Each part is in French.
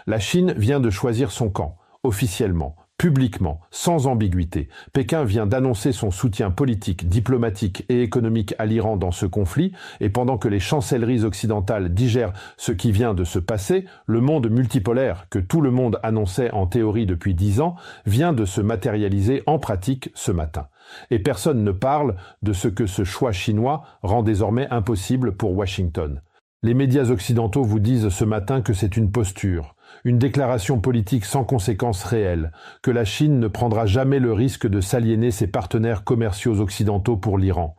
La Chine vient de choisir son camp, officiellement, publiquement, sans ambiguïté. Pékin vient d'annoncer son soutien politique, diplomatique et économique à l'Iran dans ce conflit, et pendant que les chancelleries occidentales digèrent ce qui vient de se passer, le monde multipolaire, que tout le monde annonçait en théorie depuis 10 ans, vient de se matérialiser en pratique ce matin. Et personne ne parle de ce que ce choix chinois rend désormais impossible pour Washington. Les médias occidentaux vous disent ce matin que c'est une posture, une déclaration politique sans conséquences réelles, que la Chine ne prendra jamais le risque de s'aliéner ses partenaires commerciaux occidentaux pour l'Iran.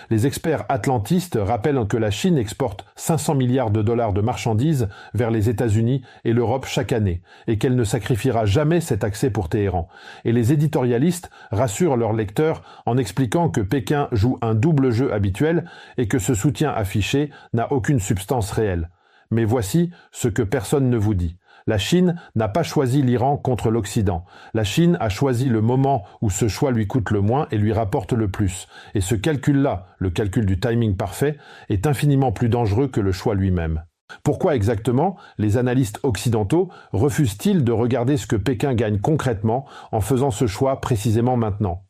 Les experts atlantistes rappellent que la Chine exporte 500 milliards de dollars de marchandises vers les États-Unis et l'Europe chaque année, et qu'elle ne sacrifiera jamais cet accès pour Téhéran. Et les éditorialistes rassurent leurs lecteurs en expliquant que Pékin joue un double jeu habituel et que ce soutien affiché n'a aucune substance réelle. Mais voici ce que personne ne vous dit. La Chine n'a pas choisi l'Iran contre l'Occident. La Chine a choisi le moment où ce choix lui coûte le moins et lui rapporte le plus. Et ce calcul-là, le calcul du timing parfait, est infiniment plus dangereux que le choix lui-même. Pourquoi exactement les analystes occidentaux refusent-ils de regarder ce que Pékin gagne concrètement en faisant ce choix précisément maintenant ?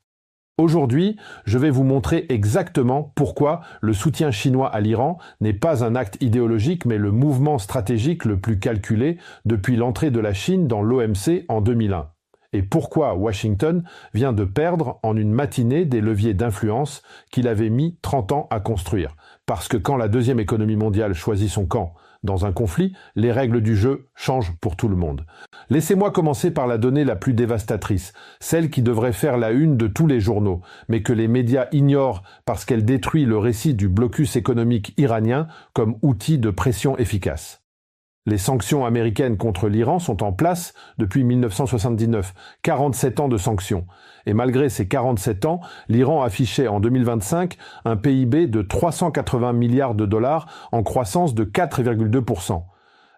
Aujourd'hui, je vais vous montrer exactement pourquoi le soutien chinois à l'Iran n'est pas un acte idéologique mais le mouvement stratégique le plus calculé depuis l'entrée de la Chine dans l'OMC en 2001. Et pourquoi Washington vient de perdre en une matinée des leviers d'influence qu'il avait mis 30 ans à construire. Parce que quand la deuxième économie mondiale choisit son camp dans un conflit, les règles du jeu changent pour tout le monde. Laissez-moi commencer par la donnée la plus dévastatrice, celle qui devrait faire la une de tous les journaux, mais que les médias ignorent parce qu'elle détruit le récit du blocus économique iranien comme outil de pression efficace. Les sanctions américaines contre l'Iran sont en place depuis 1979, 47 ans de sanctions. Et malgré ces 47 ans, l'Iran affichait en 2025 un PIB de 380 milliards de dollars en croissance de 4,2%.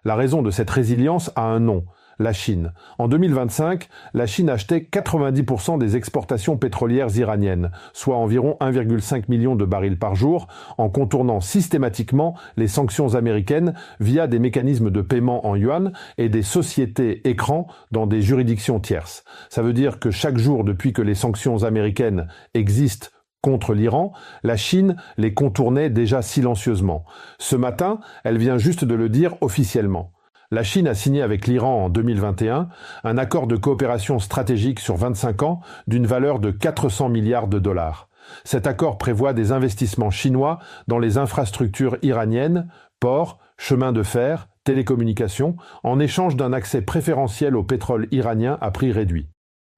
La raison de cette résilience a un nom, la Chine. En 2025, la Chine achetait 90% des exportations pétrolières iraniennes, soit environ 1,5 million de barils par jour, en contournant systématiquement les sanctions américaines via des mécanismes de paiement en yuan et des sociétés écrans dans des juridictions tierces. Ça veut dire que chaque jour depuis que les sanctions américaines existent contre l'Iran, la Chine les contournait déjà silencieusement. Ce matin, elle vient juste de le dire officiellement. La Chine a signé avec l'Iran en 2021 un accord de coopération stratégique sur 25 ans d'une valeur de 400 milliards de dollars. Cet accord prévoit des investissements chinois dans les infrastructures iraniennes, ports, chemins de fer, télécommunications, en échange d'un accès préférentiel au pétrole iranien à prix réduit.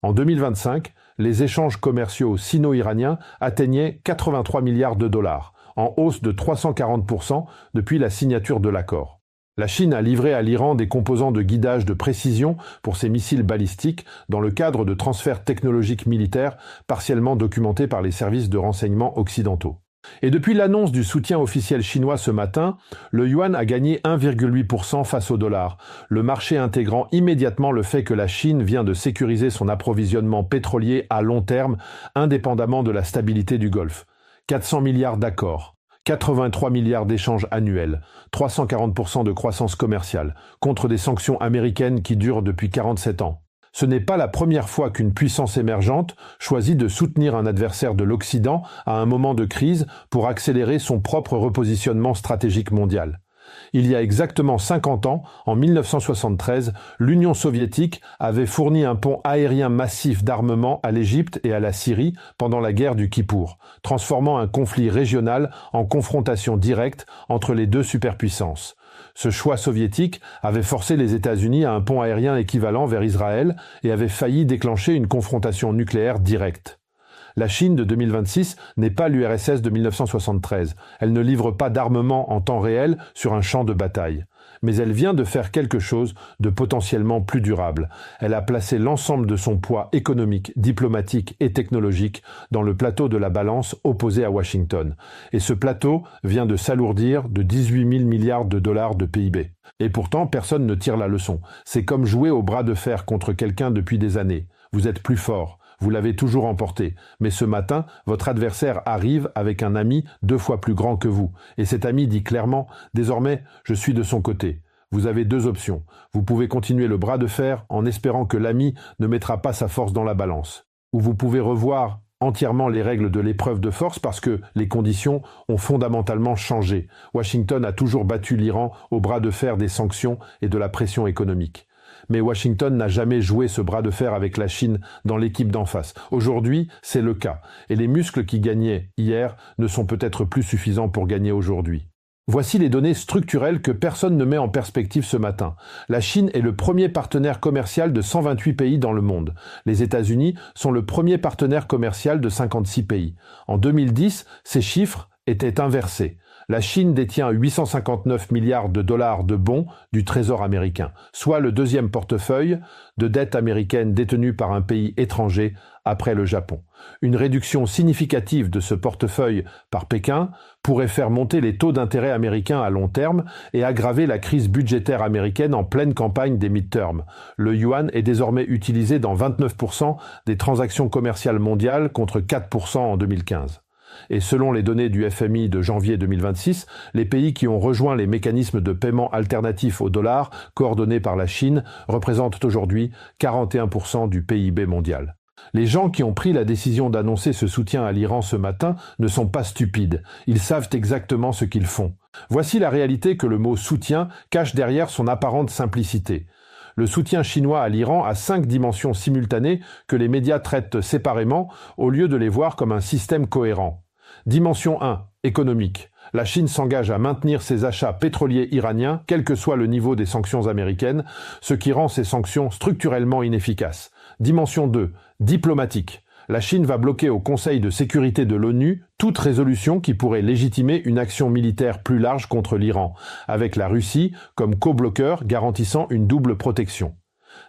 En 2025, les échanges commerciaux sino-iraniens atteignaient 83 milliards de dollars, en hausse de 340% depuis la signature de l'accord. La Chine a livré à l'Iran des composants de guidage de précision pour ses missiles balistiques dans le cadre de transferts technologiques militaires partiellement documentés par les services de renseignement occidentaux. Et depuis l'annonce du soutien officiel chinois ce matin, le yuan a gagné 1,8% face au dollar, le marché intégrant immédiatement le fait que la Chine vient de sécuriser son approvisionnement pétrolier à long terme, indépendamment de la stabilité du Golfe. 400 milliards d'accords. 83 milliards d'échanges annuels, 340% de croissance commerciale, contre des sanctions américaines qui durent depuis 47 ans. Ce n'est pas la première fois qu'une puissance émergente choisit de soutenir un adversaire de l'Occident à un moment de crise pour accélérer son propre repositionnement stratégique mondial. Il y a exactement 50 ans, en 1973, l'Union soviétique avait fourni un pont aérien massif d'armement à l'Égypte et à la Syrie pendant la guerre du Kippour, transformant un conflit régional en confrontation directe entre les deux superpuissances. Ce choix soviétique avait forcé les États-Unis à un pont aérien équivalent vers Israël et avait failli déclencher une confrontation nucléaire directe. La Chine de 2026 n'est pas l'URSS de 1973. Elle ne livre pas d'armement en temps réel sur un champ de bataille. Mais elle vient de faire quelque chose de potentiellement plus durable. Elle a placé l'ensemble de son poids économique, diplomatique et technologique dans le plateau de la balance opposé à Washington. Et ce plateau vient de s'alourdir de 18 000 milliards de dollars de PIB. Et pourtant, personne ne tire la leçon. C'est comme jouer au bras de fer contre quelqu'un depuis des années. Vous êtes plus fort. Vous l'avez toujours emporté. Mais ce matin, votre adversaire arrive avec un ami 2 fois plus grand que vous. Et cet ami dit clairement « Désormais, je suis de son côté ». Vous avez deux options. Vous pouvez continuer le bras de fer en espérant que l'ami ne mettra pas sa force dans la balance. Ou vous pouvez revoir entièrement les règles de l'épreuve de force parce que les conditions ont fondamentalement changé. Washington a toujours battu l'Iran au bras de fer des sanctions et de la pression économique. Mais Washington n'a jamais joué ce bras de fer avec la Chine dans l'équipe d'en face. Aujourd'hui, c'est le cas. Et les muscles qui gagnaient hier ne sont peut-être plus suffisants pour gagner aujourd'hui. Voici les données structurelles que personne ne met en perspective ce matin. La Chine est le premier partenaire commercial de 128 pays dans le monde. Les États-Unis sont le premier partenaire commercial de 56 pays. En 2010, ces chiffres étaient inversés. La Chine détient 859 milliards de dollars de bons du Trésor américain, soit le deuxième portefeuille de dette américaine détenu par un pays étranger après le Japon. Une réduction significative de ce portefeuille par Pékin pourrait faire monter les taux d'intérêt américains à long terme et aggraver la crise budgétaire américaine en pleine campagne des midterms. Le yuan est désormais utilisé dans 29% des transactions commerciales mondiales contre 4% en 2015. Et selon les données du FMI de janvier 2026, les pays qui ont rejoint les mécanismes de paiement alternatifs au dollar coordonnés par la Chine représentent aujourd'hui 41% du PIB mondial. Les gens qui ont pris la décision d'annoncer ce soutien à l'Iran ce matin ne sont pas stupides. Ils savent exactement ce qu'ils font. Voici la réalité que le mot soutien cache derrière son apparente simplicité. Le soutien chinois à l'Iran a 5 dimensions simultanées que les médias traitent séparément au lieu de les voir comme un système cohérent. Dimension 1, économique. La Chine s'engage à maintenir ses achats pétroliers iraniens, quel que soit le niveau des sanctions américaines, ce qui rend ces sanctions structurellement inefficaces. Dimension 2, diplomatique. La Chine va bloquer au Conseil de sécurité de l'ONU toute résolution qui pourrait légitimer une action militaire plus large contre l'Iran, avec la Russie comme co-bloqueur garantissant une double protection.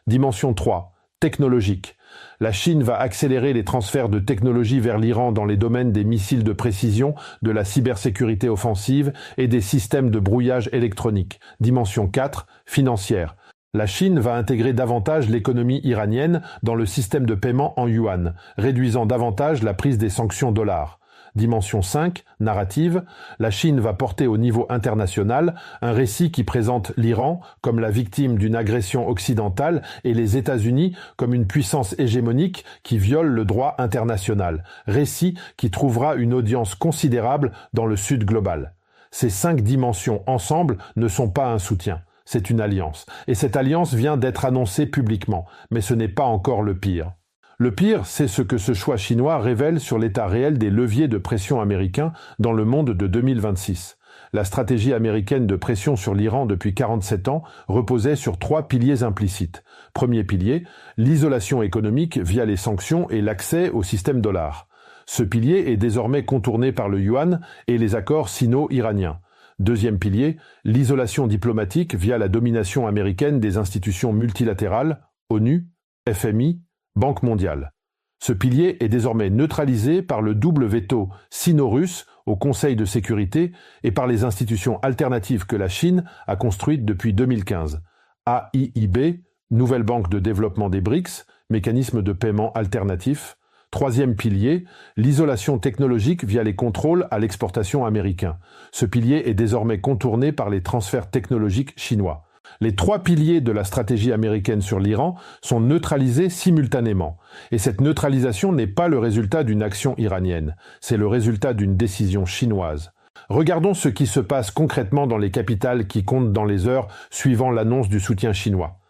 Dimension 3, technologique. La Chine va accélérer les transferts de technologies vers l'Iran dans les domaines des missiles de précision, de la cybersécurité offensive et des systèmes de brouillage électronique. Dimension 4, financière. La Chine va intégrer davantage l'économie iranienne dans le système de paiement en yuan, réduisant davantage la prise des sanctions dollars. Dimension 5, narrative, la Chine va porter au niveau international un récit qui présente l'Iran comme la victime d'une agression occidentale et les États-Unis comme une puissance hégémonique qui viole le droit international. Récit qui trouvera une audience considérable dans le Sud global. Ces 5 dimensions ensemble ne sont pas un soutien. C'est une alliance. Et cette alliance vient d'être annoncée publiquement. Mais ce n'est pas encore le pire. Le pire, c'est ce que ce choix chinois révèle sur l'état réel des leviers de pression américains dans le monde de 2026. La stratégie américaine de pression sur l'Iran depuis 47 ans reposait sur 3 piliers implicites. Premier pilier, l'isolation économique via les sanctions et l'accès au système dollar. Ce pilier est désormais contourné par le yuan et les accords sino-iraniens. Deuxième pilier, l'isolation diplomatique via la domination américaine des institutions multilatérales, ONU, FMI, Banque mondiale. Ce pilier est désormais neutralisé par le double veto sino-russe au Conseil de sécurité et par les institutions alternatives que la Chine a construites depuis 2015. AIIB, Nouvelle Banque de développement des BRICS, mécanisme de paiement alternatif. Troisième pilier, l'isolation technologique via les contrôles à l'exportation américains. Ce pilier est désormais contourné par les transferts technologiques chinois. Les 3 piliers de la stratégie américaine sur l'Iran sont neutralisés simultanément. Et cette neutralisation n'est pas le résultat d'une action iranienne, c'est le résultat d'une décision chinoise. Regardons ce qui se passe concrètement dans les capitales qui comptent dans les heures suivant l'annonce du soutien chinois.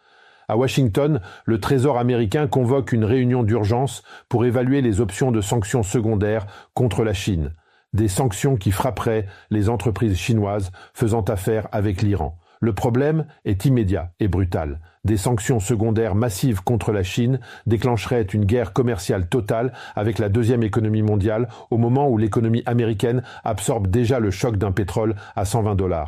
À Washington, le Trésor américain convoque une réunion d'urgence pour évaluer les options de sanctions secondaires contre la Chine. Des sanctions qui frapperaient les entreprises chinoises faisant affaire avec l'Iran. Le problème est immédiat et brutal. Des sanctions secondaires massives contre la Chine déclencheraient une guerre commerciale totale avec la deuxième économie mondiale au moment où l'économie américaine absorbe déjà le choc d'un pétrole à $120.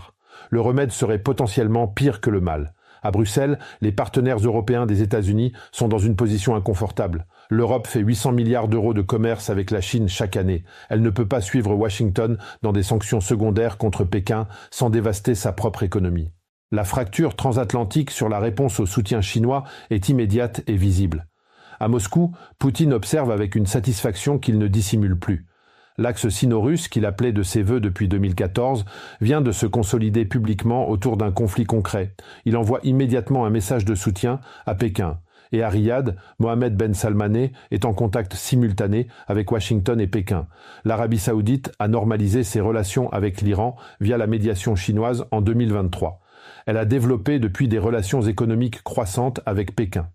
Le remède serait potentiellement pire que le mal. À Bruxelles, les partenaires européens des États-Unis sont dans une position inconfortable. L'Europe fait 800 milliards d'euros de commerce avec la Chine chaque année. Elle ne peut pas suivre Washington dans des sanctions secondaires contre Pékin sans dévaster sa propre économie. La fracture transatlantique sur la réponse au soutien chinois est immédiate et visible. À Moscou, Poutine observe avec une satisfaction qu'il ne dissimule plus. L'axe sino-russe, qu'il appelait de ses vœux depuis 2014, vient de se consolider publiquement autour d'un conflit concret. Il envoie immédiatement un message de soutien à Pékin. Et à Riyad, Mohammed Ben Salmané est en contact simultané avec Washington et Pékin. L'Arabie saoudite a normalisé ses relations avec l'Iran via la médiation chinoise en 2023. Elle a développé depuis des relations économiques croissantes avec Pékin.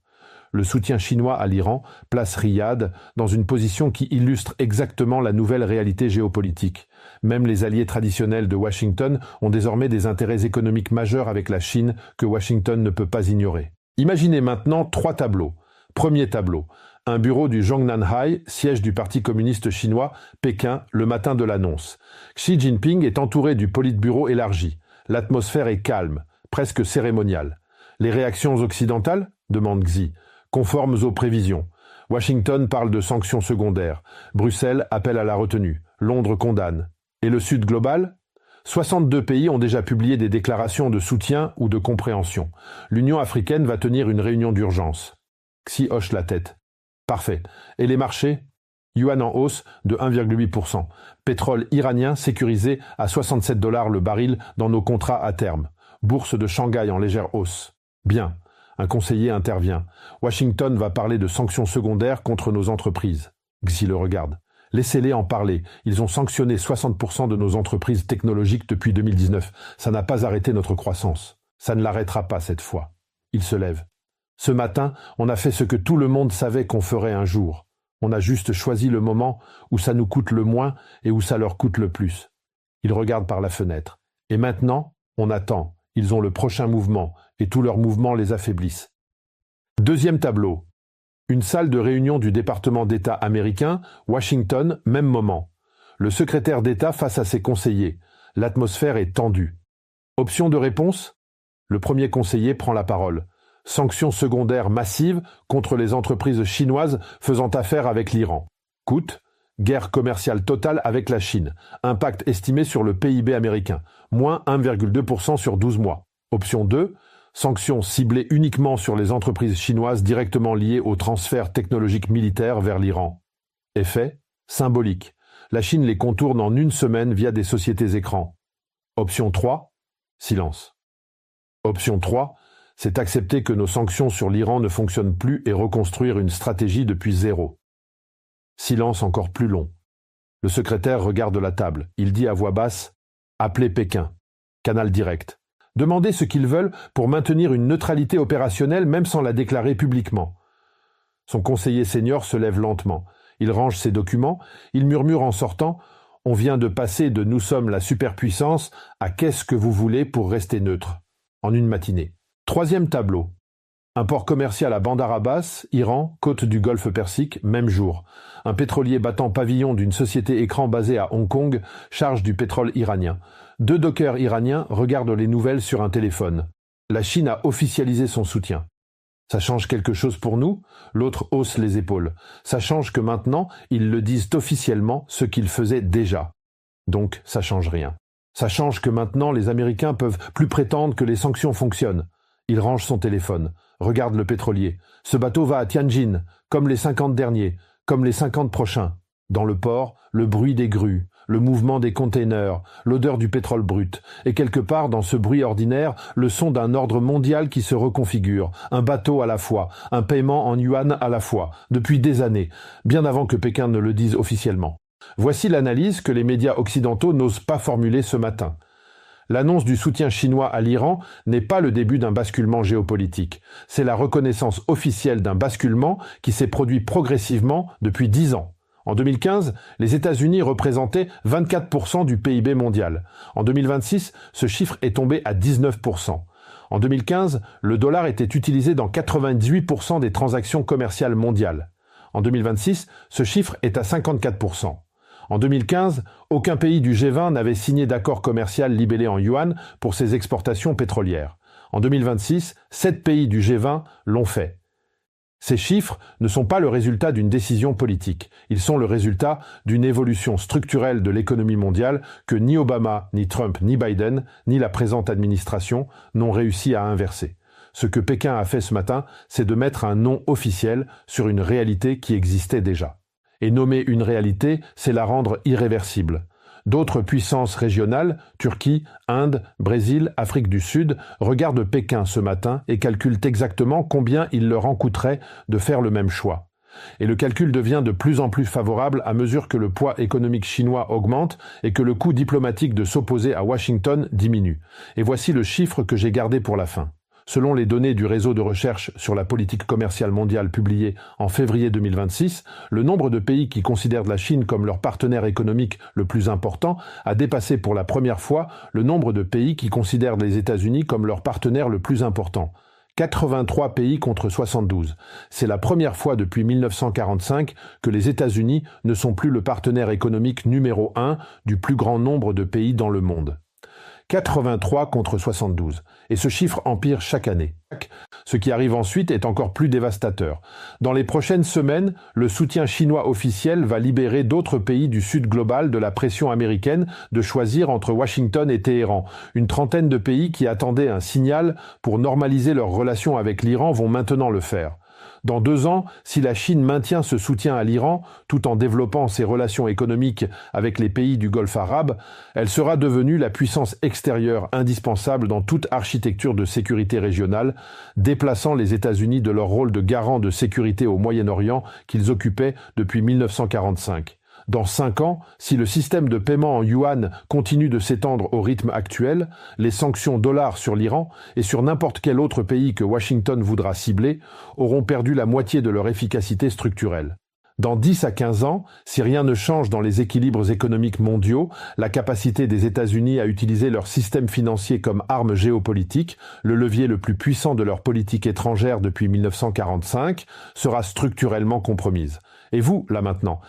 Le soutien chinois à l'Iran place Riyad dans une position qui illustre exactement la nouvelle réalité géopolitique. Même les alliés traditionnels de Washington ont désormais des intérêts économiques majeurs avec la Chine que Washington ne peut pas ignorer. Imaginez maintenant 3 tableaux. Premier tableau, un bureau du Zhongnanhai, siège du Parti communiste chinois, Pékin, le matin de l'annonce. Xi Jinping est entouré du Politburo élargi. L'atmosphère est calme, presque cérémoniale. Les réactions occidentales ? Demande Xi. Conformes aux prévisions. Washington parle de sanctions secondaires. Bruxelles appelle à la retenue. Londres condamne. Et le Sud global ? 62 pays ont déjà publié des déclarations de soutien ou de compréhension. L'Union africaine va tenir une réunion d'urgence. Xi hoche la tête. Parfait. Et les marchés ? Yuan en hausse de 1,8%. Pétrole iranien sécurisé à 67 $ le baril dans nos contrats à terme. Bourse de Shanghai en légère hausse. Bien. Un conseiller intervient. Washington va parler de sanctions secondaires contre nos entreprises. Xi le regarde. Laissez-les en parler. Ils ont sanctionné 60% de nos entreprises technologiques depuis 2019. Ça n'a pas arrêté notre croissance. Ça ne l'arrêtera pas cette fois. Il se lève. Ce matin, on a fait ce que tout le monde savait qu'on ferait un jour. On a juste choisi le moment où ça nous coûte le moins et où ça leur coûte le plus. Il regarde par la fenêtre. Et maintenant, on attend. Ils ont le prochain mouvement, et tous leurs mouvements les affaiblissent. Deuxième tableau. Une salle de réunion du département d'État américain, Washington, même moment. Le secrétaire d'État face à ses conseillers. L'atmosphère est tendue. Option de réponse ? Le premier conseiller prend la parole. Sanctions secondaires massives contre les entreprises chinoises faisant affaire avec l'Iran. Coût ? Guerre commerciale totale avec la Chine. Impact estimé sur le PIB américain. Moins 1,2% sur 12 mois. Option 2. Sanctions ciblées uniquement sur les entreprises chinoises directement liées au transfert technologique militaire vers l'Iran. Effet ? Symbolique. La Chine les contourne en une semaine via des sociétés écrans. Option 3. Silence. Option 3. C'est accepter que nos sanctions sur l'Iran ne fonctionnent plus et reconstruire une stratégie depuis zéro. Silence encore plus long. Le secrétaire regarde la table. Il dit à voix basse « Appelez Pékin. Canal direct. Demandez ce qu'ils veulent pour maintenir une neutralité opérationnelle même sans la déclarer publiquement. » Son conseiller senior se lève lentement. Il range ses documents. Il murmure en sortant « On vient de passer de nous sommes la superpuissance à qu'est-ce que vous voulez pour rester neutre ?» en une matinée. Troisième tableau. Un port commercial à Bandar Abbas, Iran, côte du Golfe Persique, même jour. Un pétrolier battant pavillon d'une société écran basée à Hong Kong charge du pétrole iranien. 2 dockers iraniens regardent les nouvelles sur un téléphone. La Chine a officialisé son soutien. Ça change quelque chose pour nous ? L'autre hausse les épaules. Ça change que maintenant, ils le disent officiellement, ce qu'ils faisaient déjà. Donc, ça change rien. Ça change que maintenant, les Américains peuvent plus prétendre que les sanctions fonctionnent. Il range son téléphone, regarde le pétrolier. Ce bateau va à Tianjin, comme les 50 derniers, comme les 50 prochains. Dans le port, le bruit des grues, le mouvement des containers, l'odeur du pétrole brut. Et quelque part, dans ce bruit ordinaire, le son d'un ordre mondial qui se reconfigure. Un bateau à la fois, un paiement en yuan à la fois, depuis des années, bien avant que Pékin ne le dise officiellement. Voici l'analyse que les médias occidentaux n'osent pas formuler ce matin. L'annonce du soutien chinois à l'Iran n'est pas le début d'un basculement géopolitique. C'est la reconnaissance officielle d'un basculement qui s'est produit progressivement depuis 10 ans. En 2015, les États-Unis représentaient 24% du PIB mondial. En 2026, ce chiffre est tombé à 19%. En 2015, le dollar était utilisé dans 98% des transactions commerciales mondiales. En 2026, ce chiffre est à 54%. En 2015, aucun pays du G20 n'avait signé d'accord commercial libellé en yuan pour ses exportations pétrolières. En 2026, 7 pays du G20 l'ont fait. Ces chiffres ne sont pas le résultat d'une décision politique. Ils sont le résultat d'une évolution structurelle de l'économie mondiale que ni Obama, ni Trump, ni Biden, ni la présente administration n'ont réussi à inverser. Ce que Pékin a fait ce matin, c'est de mettre un nom officiel sur une réalité qui existait déjà. Et nommer une réalité, c'est la rendre irréversible. D'autres puissances régionales, Turquie, Inde, Brésil, Afrique du Sud, regardent Pékin ce matin et calculent exactement combien il leur en coûterait de faire le même choix. Et le calcul devient de plus en plus favorable à mesure que le poids économique chinois augmente et que le coût diplomatique de s'opposer à Washington diminue. Et voici le chiffre que j'ai gardé pour la fin. Selon les données du réseau de recherche sur la politique commerciale mondiale publiées en février 2026, le nombre de pays qui considèrent la Chine comme leur partenaire économique le plus important a dépassé pour la première fois le nombre de pays qui considèrent les États-Unis comme leur partenaire le plus important. 83 pays contre 72. C'est la première fois depuis 1945 que les États-Unis ne sont plus le partenaire économique numéro 1 du plus grand nombre de pays dans le monde. 83 contre 72. Et ce chiffre empire chaque année. Ce qui arrive ensuite est encore plus dévastateur. Dans les prochaines semaines, le soutien chinois officiel va libérer d'autres pays du sud global de la pression américaine de choisir entre Washington et Téhéran. Une trentaine de pays qui attendaient un signal pour normaliser leurs relations avec l'Iran vont maintenant le faire. Dans 2 ans, si la Chine maintient ce soutien à l'Iran, tout en développant ses relations économiques avec les pays du Golfe arabe, elle sera devenue la puissance extérieure indispensable dans toute architecture de sécurité régionale, déplaçant les États-Unis de leur rôle de garant de sécurité au Moyen-Orient qu'ils occupaient depuis 1945. Dans 5 ans, si le système de paiement en yuan continue de s'étendre au rythme actuel, les sanctions dollars sur l'Iran et sur n'importe quel autre pays que Washington voudra cibler auront perdu la moitié de leur efficacité structurelle. Dans 10 à 15 ans, si rien ne change dans les équilibres économiques mondiaux, la capacité des États-Unis à utiliser leur système financier comme arme géopolitique, le levier le plus puissant de leur politique étrangère depuis 1945, sera structurellement compromise. Et vous, là maintenant,